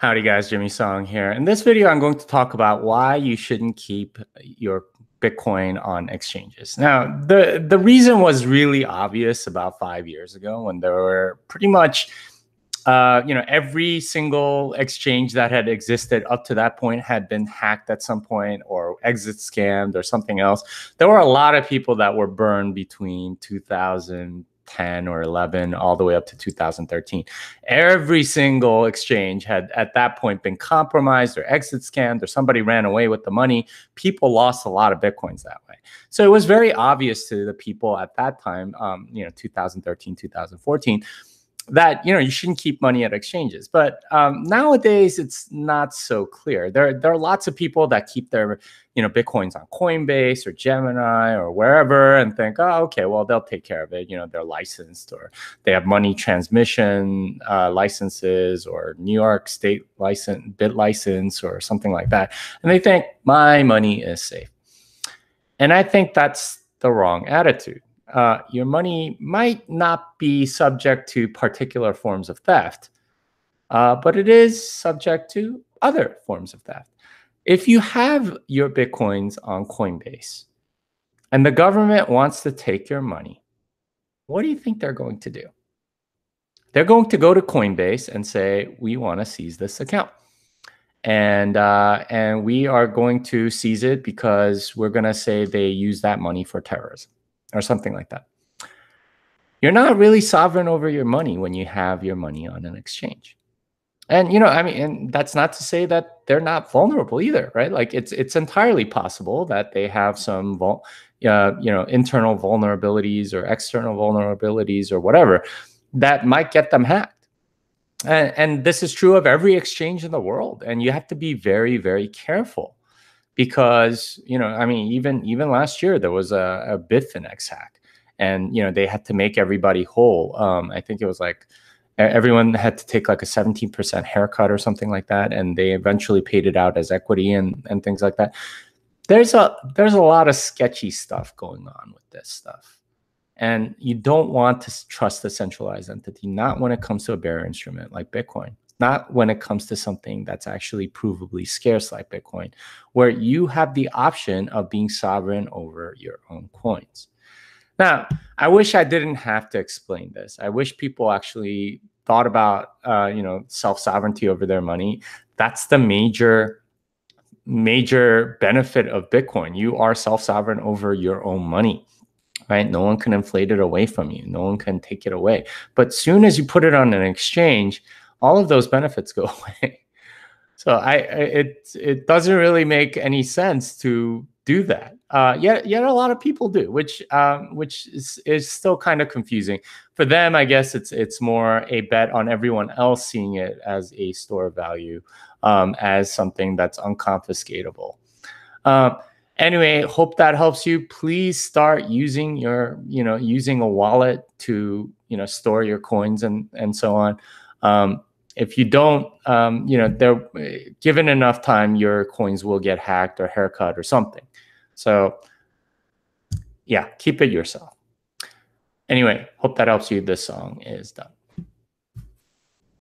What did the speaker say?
Howdy guys, Jimmy Song here. In this video, I'm going to talk about why you shouldn't keep your Bitcoin on exchanges. Now, the reason was really obvious about 5 years ago when there were pretty much, every single exchange that had existed up to that point had been hacked at some point or exit scammed or something else. There were a lot of people that were burned between 2010 or 11 all the way up to 2013. Every single exchange had at that point been compromised or exit scammed or somebody ran away with the money. People lost a lot of Bitcoins that way. So it was very obvious to the people at that time, 2013, 2014, that you shouldn't keep money at exchanges. But nowadays it's not so clear. There are lots of people that keep their Bitcoins on Coinbase or Gemini or wherever and think, oh, okay, well, they'll take care of it. They're licensed or they have money transmission licenses or New York State bit license or something like that, and they think my money is safe. And I think that's the wrong attitude. Your money might not be subject to particular forms of theft, but it is subject to other forms of theft. If you have your Bitcoins on Coinbase and the government wants to take your money, what do you think they're going to do? They're going to go to Coinbase and say, we want to seize this account. And we are going to seize it because we're going to say they use that money for terrorism or something like that. You're not really sovereign over your money when you have your money on an exchange. And, and that's not to say that they're not vulnerable either, right? Like it's entirely possible that they have some, internal vulnerabilities or external vulnerabilities or whatever that might get them hacked. And this is true of every exchange in the world. And you have to be very, very careful because, even last year there was a Bitfinex hack and, they had to make everybody whole. I think it was like everyone had to take like a 17% haircut or something like that. And they eventually paid it out as equity and things like that. There's a lot of sketchy stuff going on with this stuff. And you don't want to trust a centralized entity, not when it comes to a bearer instrument like Bitcoin, not when it comes to something that's actually provably scarce like Bitcoin, where you have the option of being sovereign over your own coins. Now, I wish I didn't have to explain this. I wish people actually thought about, self-sovereignty over their money. That's the major benefit of Bitcoin. You are self-sovereign over your own money. Right? No one can inflate it away from you. No one can take it away. But soon as you put it on an exchange, all of those benefits go away. So it doesn't really make any sense to do that. Yet a lot of people do, which is still kind of confusing. For them, I guess it's more a bet on everyone else seeing it as a store of value, as something that's unconfiscatable. Anyway, hope that helps you. Please start using using a wallet to, store your coins and so on. If you don't, given enough time, your coins will get hacked or haircut or something. So yeah, keep it yourself. Anyway, hope that helps you. This song is done.